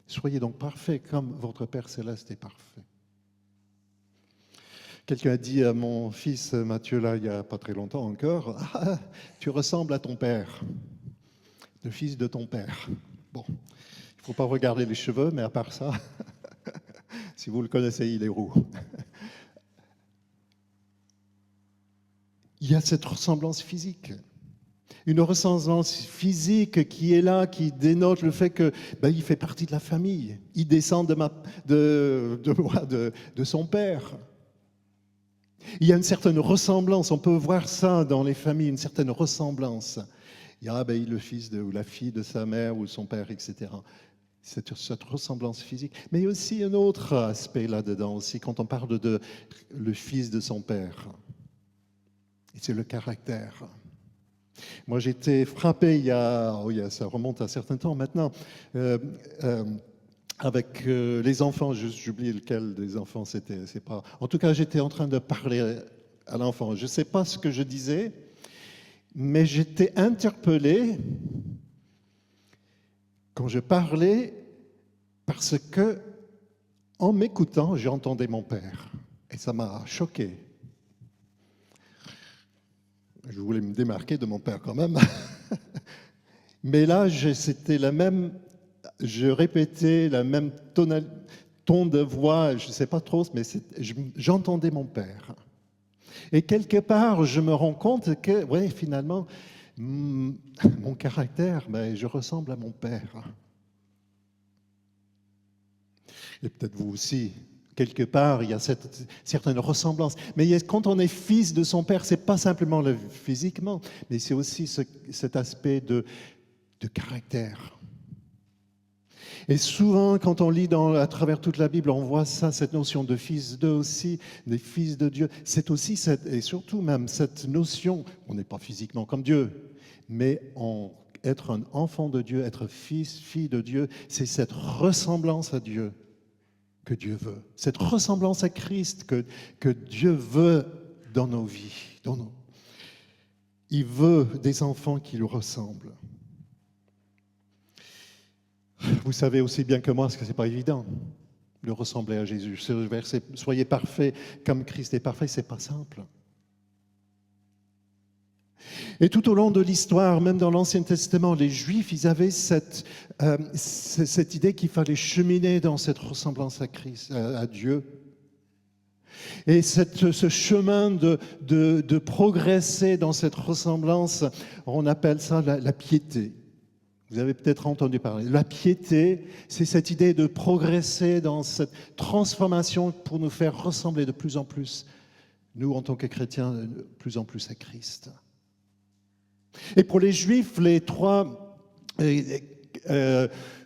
Soyez donc parfaits comme votre Père céleste est parfait. Quelqu'un a dit à mon fils Mathieu, là, il n'y a pas très longtemps encore, « Ah, tu ressembles à ton père, le fils de ton père. » Bon, il ne faut pas regarder les cheveux, mais à part ça, si vous le connaissez, il est roux. Il y a cette ressemblance physique. Une ressemblance physique qui est là, qui dénote le fait que il fait partie de la famille. Il descend de son père. Il y a une certaine ressemblance, on peut voir ça dans les familles, une certaine ressemblance. Il y a il est le fils ou la fille de sa mère ou de son père, etc. Cette ressemblance physique. Mais il y a aussi un autre aspect là-dedans aussi, quand on parle de le fils de son père. Et c'est le caractère. Moi, j'étais frappé ça remonte à un certain temps maintenant, avec les enfants, j'oublie lequel des enfants c'était. C'est pas. En tout cas, j'étais en train de parler à l'enfant. Je ne sais pas ce que je disais, mais j'étais interpellé quand je parlais parce que, en m'écoutant, j'entendais mon père. Et ça m'a choqué. Je voulais me démarquer de mon père quand même. Mais là, c'était la même, je répétais la même ton de voix, je ne sais pas trop, mais j'entendais mon père. Et quelque part, je me rends compte que, ouais, finalement, mon caractère, je ressemble à mon père. Et peut-être vous aussi. Quelque part, il y a cette certaine ressemblance. Mais quand on est fils de son père, ce n'est pas simplement physiquement, mais c'est aussi cet aspect de caractère. Et souvent, quand on lit à travers toute la Bible, on voit ça, cette notion de fils d'eux aussi, des fils de Dieu. C'est aussi, et surtout même, cette notion, on n'est pas physiquement comme Dieu, mais être un enfant de Dieu, être fils, fille de Dieu, c'est cette ressemblance à Dieu que Dieu veut. Cette ressemblance à Christ que Dieu veut dans nos vies. Il veut des enfants qui lui ressemblent. Vous savez aussi bien que moi que ce n'est pas évident de ressembler à Jésus. Ce verset, soyez parfaits comme Christ est parfait, ce n'est pas simple. Et tout au long de l'histoire, même dans l'Ancien Testament, les Juifs, ils avaient cette idée qu'il fallait cheminer dans cette ressemblance à Christ, à Dieu. Et ce chemin de progresser dans cette ressemblance, on appelle ça la piété. Vous avez peut-être entendu parler. La piété, c'est cette idée de progresser dans cette transformation pour nous faire ressembler de plus en plus, nous en tant que chrétiens, de plus en plus à Christ. Et pour les Juifs, les trois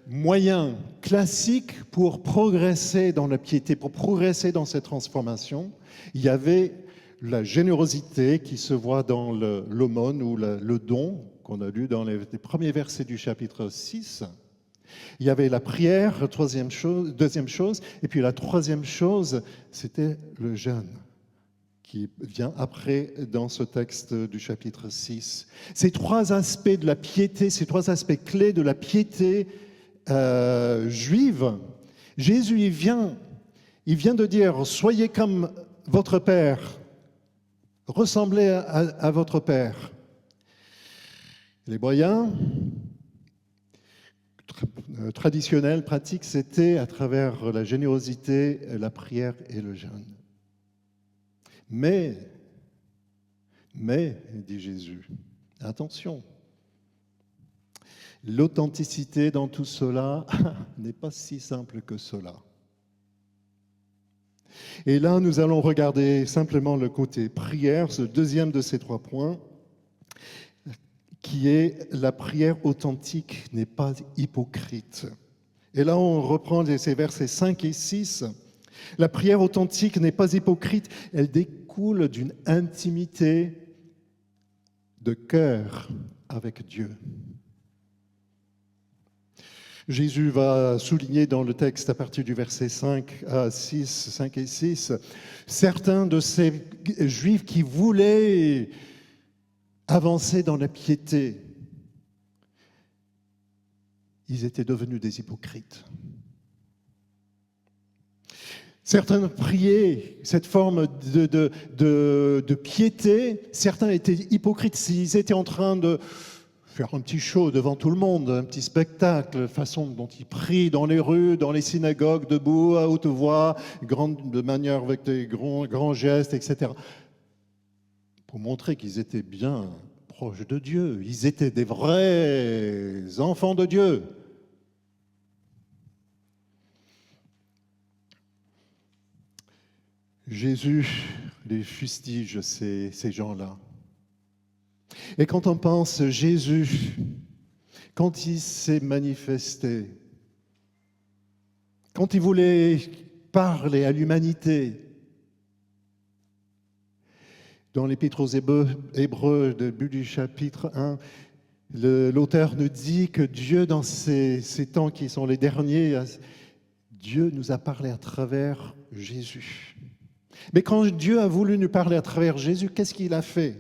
moyens classiques pour progresser dans la piété, pour progresser dans cette transformation, il y avait la générosité qui se voit dans l'aumône ou le don, qu'on a lu dans les premiers versets du chapitre 6. Il y avait la prière, deuxième chose, et puis la troisième chose, c'était le jeûne, qui vient après dans ce texte du chapitre 6. Ces trois aspects de la piété, ces trois aspects clés de la piété juive, Jésus il vient de dire « Soyez comme votre Père, ressemblez à votre Père ». Les moyens traditionnels, pratiques, c'était à travers la générosité, la prière et le jeûne. Mais, dit Jésus, attention, l'authenticité dans tout cela n'est pas si simple que cela. Et là, nous allons regarder simplement le côté prière, ce deuxième de ces trois points, qui est la prière authentique n'est pas hypocrite. Et là, on reprend ces versets 5 et 6. La prière authentique n'est pas hypocrite, elle découle d'une intimité de cœur avec Dieu. Jésus va souligner dans le texte à partir du verset 5 et 6, certains de ces Juifs qui voulaient avancer dans la piété, ils étaient devenus des hypocrites. Certains priaient cette forme de piété. Certains étaient hypocrites. S'ils étaient en train de faire un petit show devant tout le monde, un petit spectacle, la façon dont ils prient dans les rues, dans les synagogues, debout, à haute voix, de manière avec des grands gestes, etc. Pour montrer qu'ils étaient bien proches de Dieu. Ils étaient des vrais enfants de Dieu. Jésus les fustige, ces gens-là. Et quand on pense Jésus, quand il s'est manifesté, quand il voulait parler à l'humanité, dans l'Épître aux Hébreux, début du chapitre 1, l'auteur nous dit que Dieu, dans ces temps qui sont les derniers, Dieu nous a parlé à travers Jésus. Mais quand Dieu a voulu nous parler à travers Jésus, qu'est-ce qu'il a fait?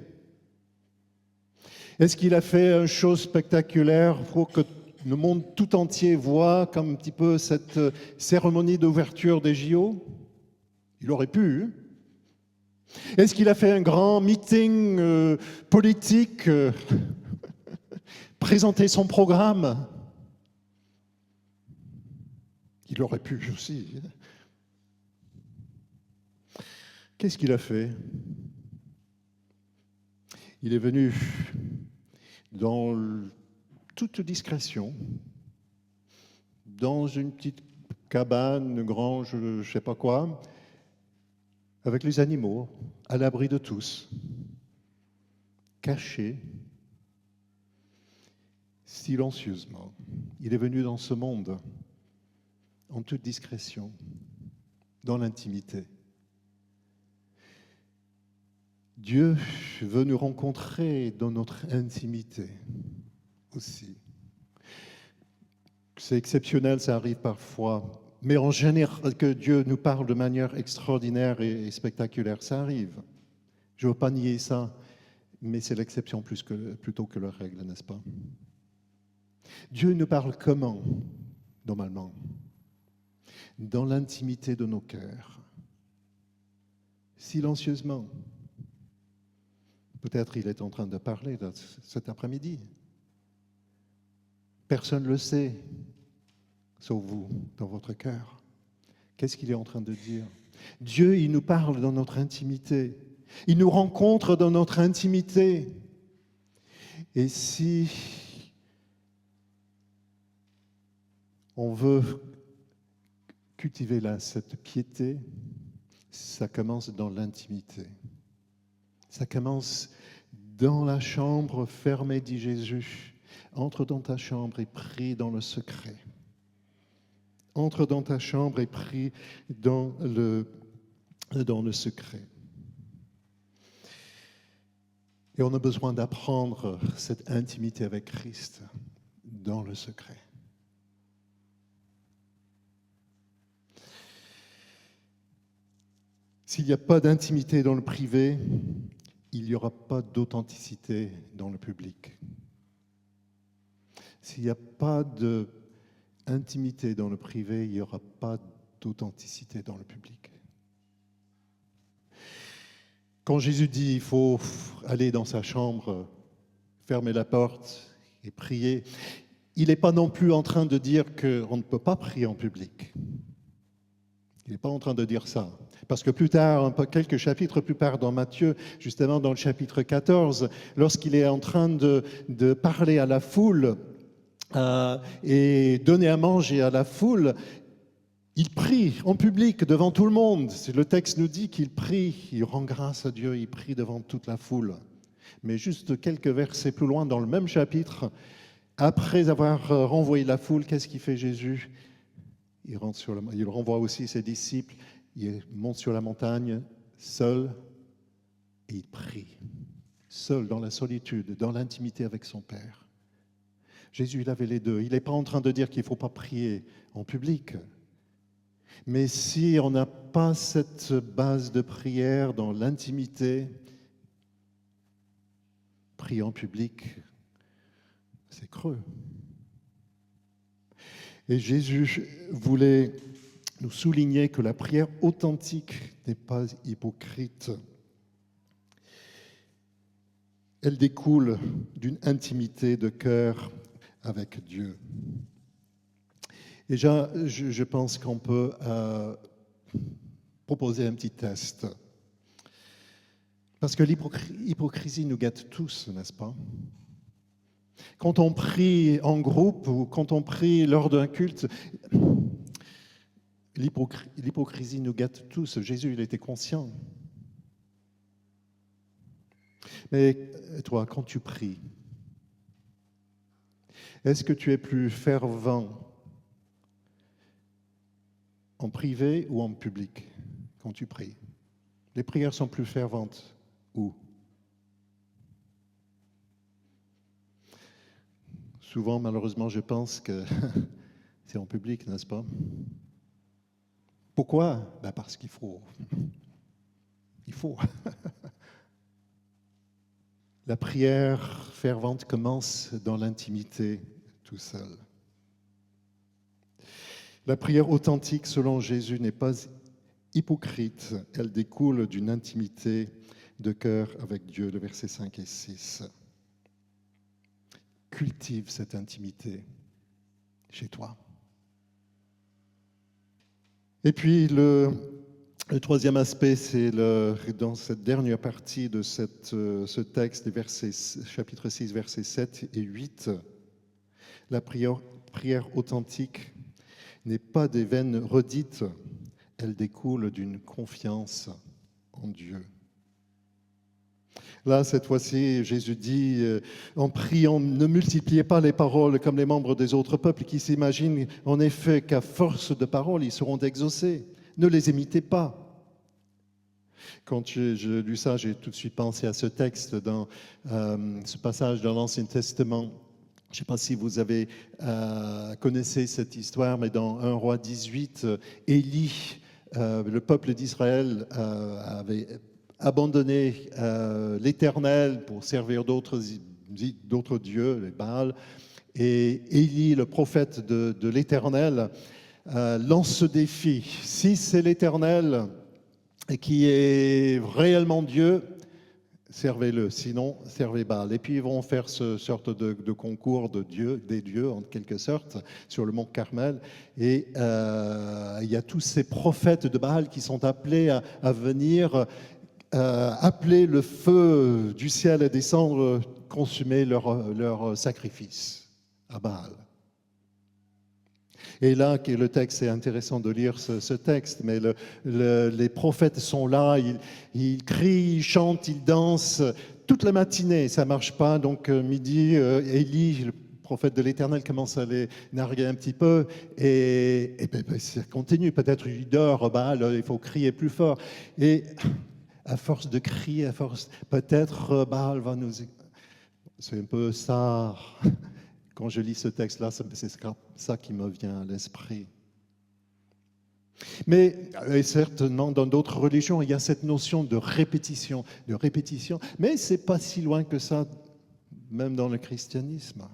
Est-ce qu'il a fait une chose spectaculaire pour que le monde tout entier voit comme un petit peu cette cérémonie d'ouverture des JO? Il aurait pu. Est-ce qu'il a fait un grand meeting politique, présenter son programme? Il aurait pu aussi. Qu'est-ce qu'il a fait? Il est venu dans toute discrétion, dans une petite cabane, une grange, je ne sais pas quoi, avec les animaux, à l'abri de tous, caché, silencieusement. Il est venu dans ce monde, en toute discrétion, dans l'intimité. Dieu veut nous rencontrer dans notre intimité aussi. C'est exceptionnel, ça arrive parfois, mais en général, que Dieu nous parle de manière extraordinaire et spectaculaire, ça arrive. Je ne veux pas nier ça, mais c'est l'exception plutôt que la règle, n'est-ce pas? Dieu nous parle comment, normalement? Dans l'intimité de nos cœurs, silencieusement. Peut-être il est en train de parler cet après-midi. Personne ne le sait, sauf vous, dans votre cœur. Qu'est-ce qu'il est en train de dire? Dieu, il nous parle dans notre intimité. Il nous rencontre dans notre intimité. Et si on veut cultiver là cette piété, ça commence dans l'intimité. Ça commence dans la chambre fermée, dit Jésus. Entre dans ta chambre et prie dans le secret. Entre dans ta chambre et prie dans le secret. Et on a besoin d'apprendre cette intimité avec Christ dans le secret. S'il n'y a pas d'intimité dans le privé, il n'y aura pas d'authenticité dans le public. S'il n'y a pas d'intimité dans le privé, il n'y aura pas d'authenticité dans le public. Quand Jésus dit qu'il faut aller dans sa chambre, fermer la porte et prier, il n'est pas non plus en train de dire qu'on ne peut pas prier en public. Il n'est pas en train de dire ça. Parce que plus tard, quelques chapitres plus tard dans Matthieu, justement dans le chapitre 14, lorsqu'il est en train de parler à la foule et donner à manger à la foule, il prie en public devant tout le monde. Le texte nous dit qu'il prie, il rend grâce à Dieu, il prie devant toute la foule. Mais juste quelques versets plus loin dans le même chapitre, après avoir renvoyé la foule, qu'est-ce qu'il fait Jésus? Il renvoie aussi ses disciples, il monte sur la montagne, seul, et il prie. Seul, dans la solitude, dans l'intimité avec son Père. Jésus, il avait les deux. Il n'est pas en train de dire qu'il ne faut pas prier en public. Mais si on n'a pas cette base de prière dans l'intimité, prier en public, c'est creux. Et Jésus voulait nous souligner que la prière authentique n'est pas hypocrite. Elle découle d'une intimité de cœur avec Dieu. Et je pense qu'on peut proposer un petit test. Parce que l'hypocrisie nous gâte tous, n'est-ce pas? Quand on prie en groupe ou quand on prie lors d'un culte, l'hypocrisie nous gâte tous. Jésus, il était conscient. Mais toi, quand tu pries, est-ce que tu es plus fervent en privé ou en public quand tu pries? Les prières sont plus ferventes où? Souvent, malheureusement, je pense que c'est en public, n'est-ce pas? Pourquoi? Ben parce qu'il faut. Il faut. La prière fervente commence dans l'intimité, tout seul. La prière authentique, selon Jésus, n'est pas hypocrite. Elle découle d'une intimité de cœur avec Dieu, le versets 5 et 6. Cultive cette intimité chez toi. Et puis, le troisième aspect, c'est dans cette dernière partie de ce texte, chapitre 6, versets 7 et 8, la prière authentique n'est pas des vaines redites, elle découle d'une confiance en Dieu. Là, cette fois-ci, Jésus dit, en priant, ne multipliez pas les paroles comme les membres des autres peuples qui s'imaginent en effet qu'à force de paroles, ils seront exaucés. Ne les imitez pas. Quand j'ai lu ça, j'ai tout de suite pensé à ce texte, dans ce passage dans l'Ancien Testament. Je ne sais pas si vous connaissez cette histoire, mais dans 1 Roi 18, Élie, le peuple d'Israël avait abandonné l'Éternel pour servir d'autres dieux, les Baals. Et Élie, le prophète de l'Éternel, lance ce défi. Si c'est l'Éternel qui est réellement Dieu, servez-le, sinon servez Baal. Et puis ils vont faire ce sorte de concours des dieux en quelque sorte, sur le mont Carmel. Et il y a tous ces prophètes de Baal qui sont appelés à venir appeler le feu du ciel à descendre, consumer leur sacrifice à Baal. Et là, le texte, c'est intéressant de lire ce texte, mais les prophètes sont là, ils crient, ils chantent, ils dansent toute la matinée, ça ne marche pas. Donc midi, Élie, le prophète de l'Éternel, commence à les narguer un petit peu, et ça continue. Peut-être il dort, Baal, il faut crier plus fort. Et à force de crier, peut-être Baal va nous... C'est un peu ça... Quand je lis ce texte-là, c'est ça qui me vient à l'esprit. Mais certainement, dans d'autres religions, il y a cette notion de répétition, mais ce n'est pas si loin que ça, même dans le christianisme.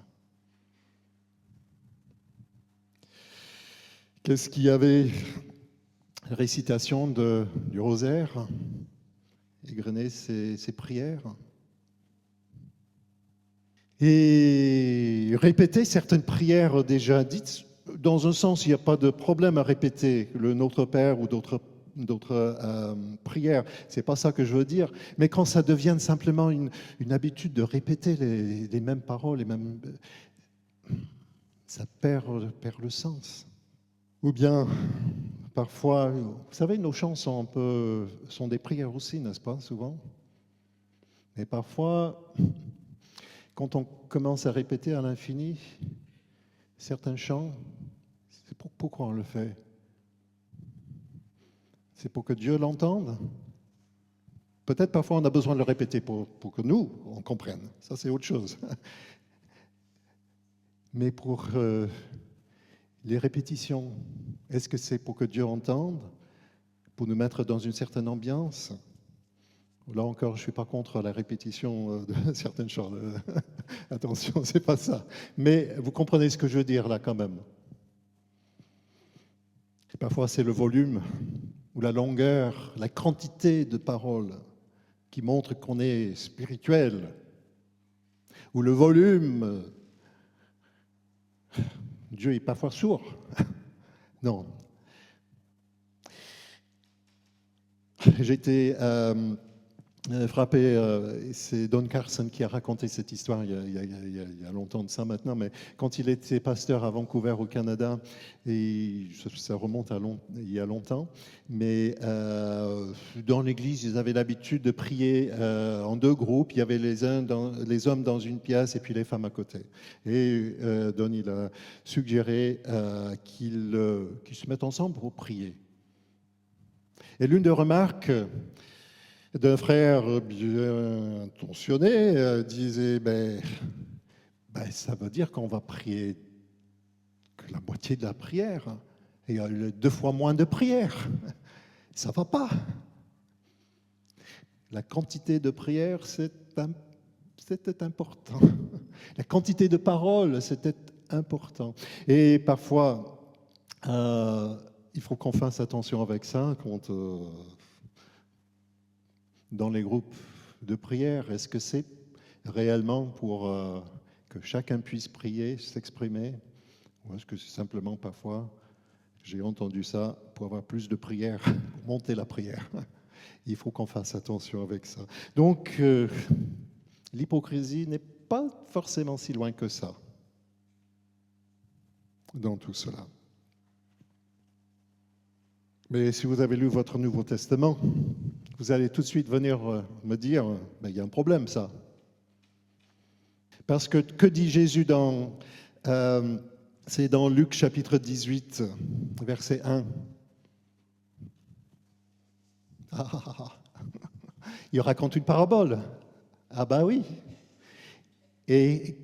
Qu'est-ce qu'il y avait? Récitation du rosaire, égrener ses prières. Et répéter certaines prières déjà dites, dans un sens, il n'y a pas de problème à répéter le Notre Père ou d'autres prières. Ce n'est pas ça que je veux dire. Mais quand ça devient simplement une habitude de répéter les mêmes paroles, ça perd le sens. Ou bien, parfois, vous savez, nos chants sont des prières aussi, n'est-ce pas, souvent? Mais parfois... Quand on commence à répéter à l'infini certains chants, c'est pourquoi on le fait? C'est pour que Dieu l'entende? Peut-être parfois on a besoin de le répéter pour que nous, on comprenne. Ça, c'est autre chose. Mais pour les répétitions, est-ce que c'est pour que Dieu entende? Pour nous mettre dans une certaine ambiance? Là encore, je ne suis pas contre la répétition de certaines choses. Attention, ce n'est pas ça. Mais vous comprenez ce que je veux dire là quand même. Parfois, c'est le volume ou la longueur, la quantité de paroles qui montre qu'on est spirituel, ou le volume. Dieu est parfois sourd. Non. J'ai été frappé, c'est Don Carson qui a raconté cette histoire il y a longtemps de ça maintenant, mais quand il était pasteur à Vancouver au Canada, et ça remonte il y a longtemps, mais dans l'église, ils avaient l'habitude de prier en deux groupes. Il y avait les hommes dans une pièce et puis les femmes à côté. Et Don, il a suggéré qu'ils se mettent ensemble pour prier. Et l'une des remarques d'un frère bien intentionné disait ça veut dire qu'on va prier que la moitié de la prière. Et il y a 2 fois moins de prières. Ça ne va pas. La quantité de prières, c'était important. La quantité de paroles, c'était important. Et parfois, il faut qu'on fasse attention avec ça quand dans les groupes de prière. Est-ce que c'est réellement pour que chacun puisse prier, s'exprimer, ou est-ce que c'est simplement parfois, j'ai entendu ça, pour avoir plus de prières, pour monter la prière. Il faut qu'on fasse attention avec ça. Donc, l'hypocrisie n'est pas forcément si loin que ça dans tout cela. Mais si vous avez lu votre Nouveau Testament, vous allez tout de suite venir me dire, il y a un problème, ça. Parce que dit Jésus c'est dans Luc chapitre 18, verset 1. Il raconte une parabole. Ah bah oui. Et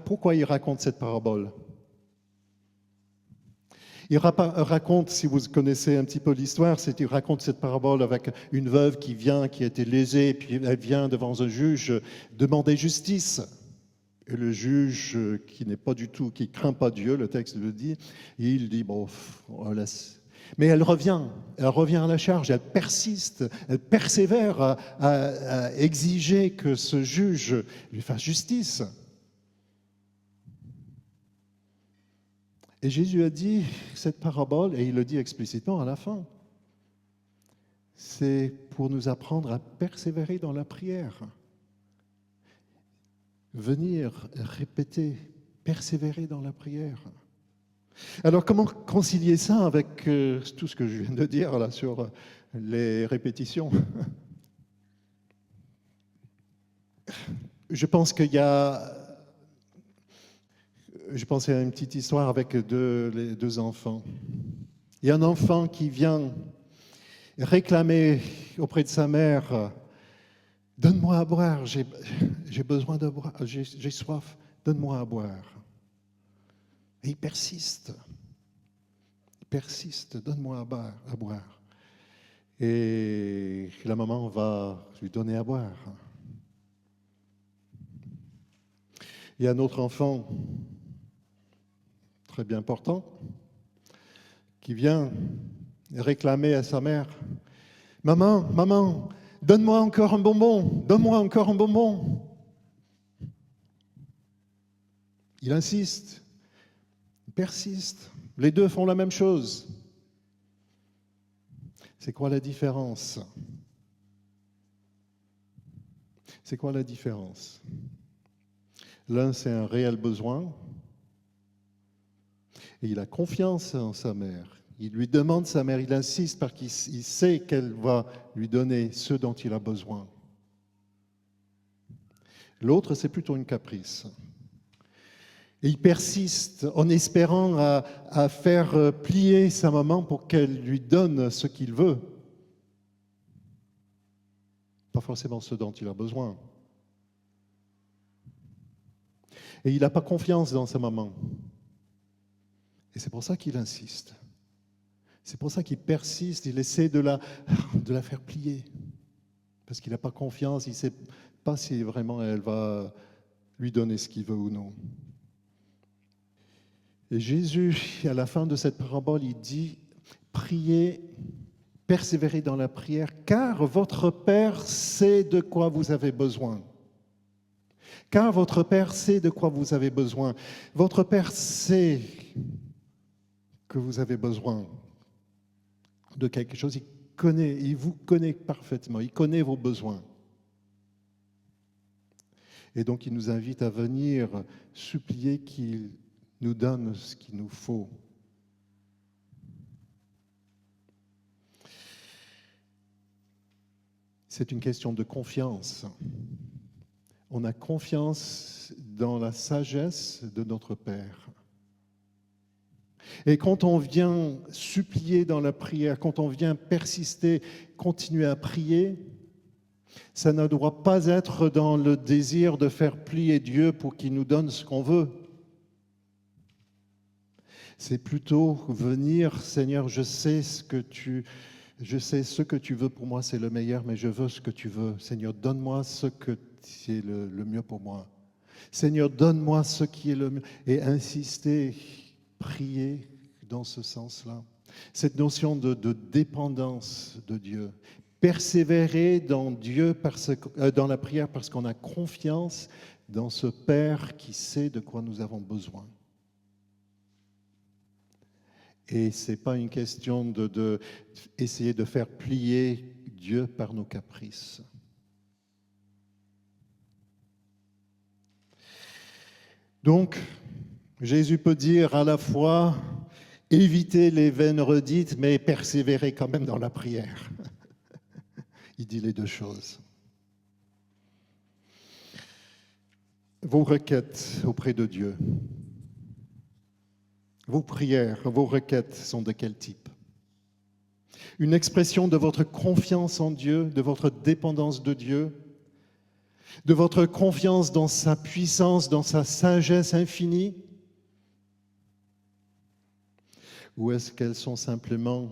pourquoi il raconte cette parabole? Il raconte, si vous connaissez un petit peu l'histoire, il raconte cette parabole avec une veuve qui a été lésée, puis elle vient devant un juge demander justice. Et le juge, qui craint pas Dieu, le texte le dit, il dit, on laisse. Mais elle revient à la charge, elle persiste, elle persévère à exiger que ce juge lui fasse justice. Et Jésus a dit cette parabole, et il le dit explicitement à la fin. C'est pour nous apprendre à persévérer dans la prière. Venir répéter, persévérer dans la prière. Alors comment concilier ça avec tout ce que je viens de dire là sur les répétitions? Je pensais à une petite histoire avec les 2 enfants. Il y a un enfant qui vient réclamer auprès de sa mère, donne-moi à boire, j'ai besoin de boire, j'ai soif, donne-moi à boire. Et il persiste, donne-moi à boire. Et la maman va lui donner à boire. Il y a un autre enfant, très bien portant, qui vient réclamer à sa mère, maman, donne-moi encore un bonbon. Il insiste, il persiste. Les 2 font la même chose. C'est quoi la différence? L'un, c'est un réel besoin, et il a confiance en sa mère. Il lui demande sa mère, il insiste parce qu'il sait qu'elle va lui donner ce dont il a besoin. L'autre, c'est plutôt une caprice. Et il persiste en espérant à faire plier sa maman pour qu'elle lui donne ce qu'il veut. Pas forcément ce dont il a besoin. Et il n'a pas confiance dans sa maman. Et c'est pour ça qu'il insiste. C'est pour ça qu'il persiste, il essaie de la faire plier. Parce qu'il n'a pas confiance, il ne sait pas si vraiment elle va lui donner ce qu'il veut ou non. Et Jésus, à la fin de cette parabole, il dit, priez, persévérez dans la prière, car votre Père sait de quoi vous avez besoin. Car votre Père sait de quoi vous avez besoin. Votre Père sait que vous avez besoin de quelque chose. Il vous connaît parfaitement, il connaît vos besoins. Et donc il nous invite à venir supplier qu'il nous donne ce qu'il nous faut. C'est une question de confiance. On a confiance dans la sagesse de notre Père. Et quand on vient supplier dans la prière, quand on vient persister, continuer à prier, ça ne doit pas être dans le désir de faire plier Dieu pour qu'il nous donne ce qu'on veut. C'est plutôt venir, Seigneur, je sais ce que tu veux pour moi, c'est le meilleur, mais je veux ce que tu veux. Seigneur, donne-moi ce que c'est le mieux pour moi. Seigneur, donne-moi ce qui est le mieux. Et insister, prier dans ce sens-là. Cette notion de dépendance de Dieu. Persévérer dans Dieu, dans la prière, parce qu'on a confiance dans ce Père qui sait de quoi nous avons besoin. Et ce n'est pas une question d'essayer de faire plier Dieu par nos caprices. Donc, Jésus peut dire à la fois éviter les vaines redites, mais persévérer quand même dans la prière. Il dit les deux choses. Vos requêtes auprès de Dieu. Vos prières, vos requêtes sont de quel type? Une expression de votre confiance en Dieu, de votre dépendance de Dieu, de votre confiance dans sa puissance, dans sa sagesse infinie? Ou est-ce qu'elles sont simplement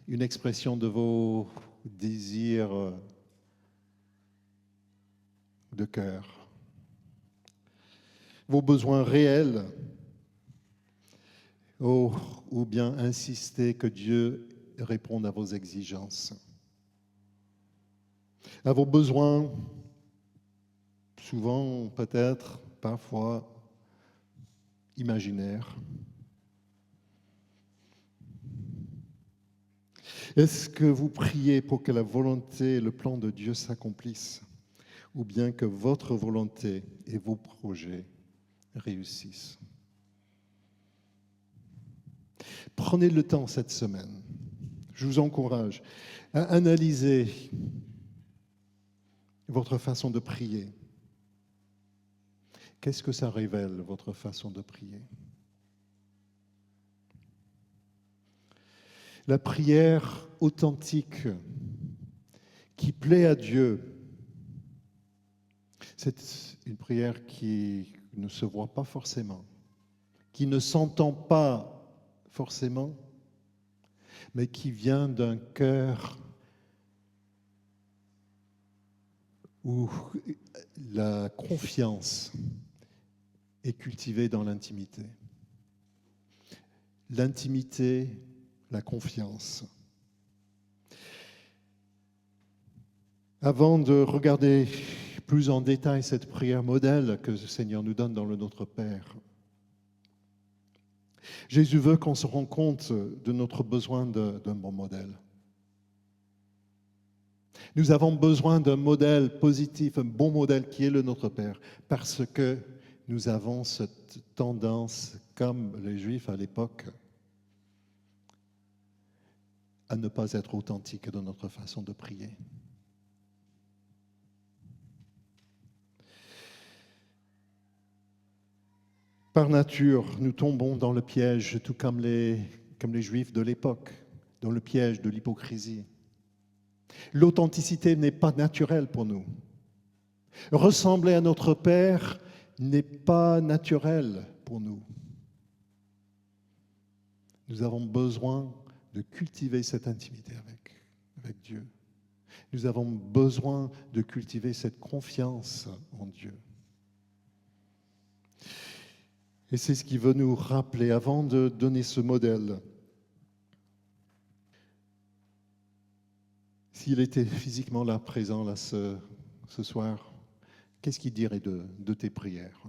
une expression de vos désirs de cœur, vos besoins réels? Ou bien insister que Dieu réponde à vos exigences, à vos besoins, souvent peut-être, parfois imaginaires. Est-ce que vous priez pour que la volonté et le plan de Dieu s'accomplissent, ou bien que votre volonté et vos projets réussissent? Prenez le temps cette semaine, je vous encourage à analyser votre façon de prier. Qu'est-ce que ça révèle, votre façon de prier? La prière authentique qui plaît à Dieu, c'est une prière qui ne se voit pas forcément, qui ne s'entend pas forcément, mais qui vient d'un cœur où la confiance est cultivée dans l'intimité. L'intimité, la confiance. Avant de regarder plus en détail cette prière modèle que le Seigneur nous donne dans le Notre Père, Jésus veut qu'on se rende compte de notre besoin d'un bon modèle. Nous avons besoin d'un modèle positif, un bon modèle qui est le Notre Père, parce que nous avons cette tendance, comme les Juifs à l'époque, à ne pas être authentiques dans notre façon de prier. Par nature, nous tombons dans le piège, tout comme les Juifs de l'époque, dans le piège de l'hypocrisie. L'authenticité n'est pas naturelle pour nous. Ressembler à notre Père n'est pas naturel pour nous. Nous avons besoin de cultiver cette intimité avec Dieu. Nous avons besoin de cultiver cette confiance en Dieu. Et c'est ce qu'il veut nous rappeler avant de donner ce modèle. S'il était physiquement là, présent là ce soir, qu'est-ce qu'il dirait de tes prières,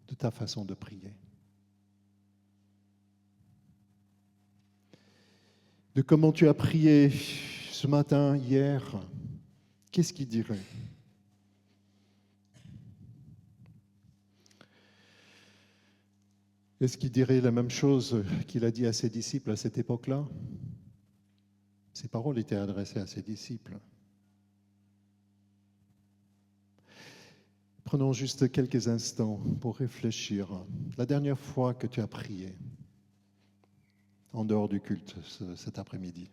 de ta façon de prier, de comment tu as prié ce matin, hier? Qu'est-ce qu'il dirait? Est-ce qu'il dirait la même chose qu'il a dit à ses disciples à cette époque-là? Ces paroles étaient adressées à ses disciples. Prenons juste quelques instants pour réfléchir. La dernière fois que tu as prié, en dehors du culte cet après-midi,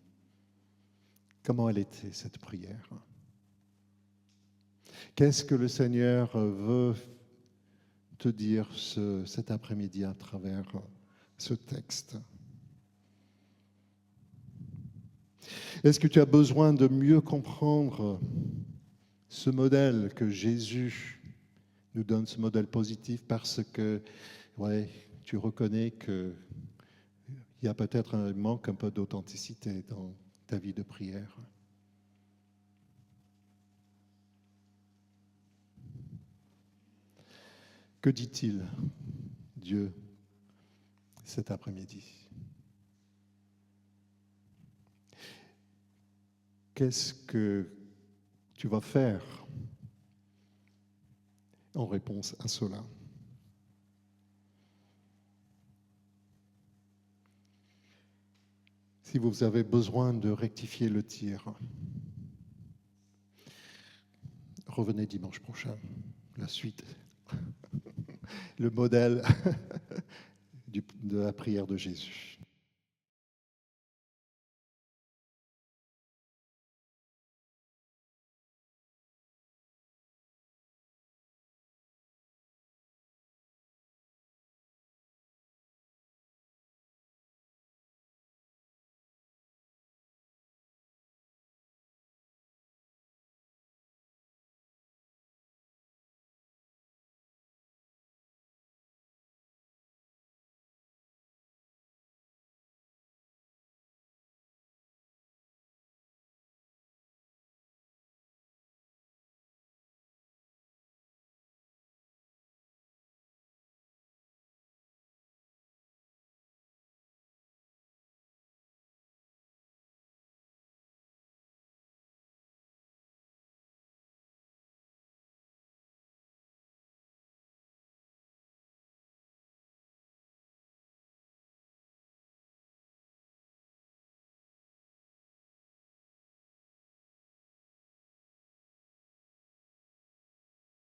comment elle était cette prière? Qu'est-ce que le Seigneur veut te dire cet après-midi à travers ce texte? Est-ce que tu as besoin de mieux comprendre ce modèle que Jésus nous donne, ce modèle positif, parce que tu reconnais qu'il y a peut-être un manque un peu d'authenticité dans ta vie de prière? Que dit-il, Dieu, cet après-midi? Qu'est-ce que tu vas faire en réponse à cela? Si vous avez besoin de rectifier le tir, revenez dimanche prochain. La suite, le modèle de la prière de Jésus.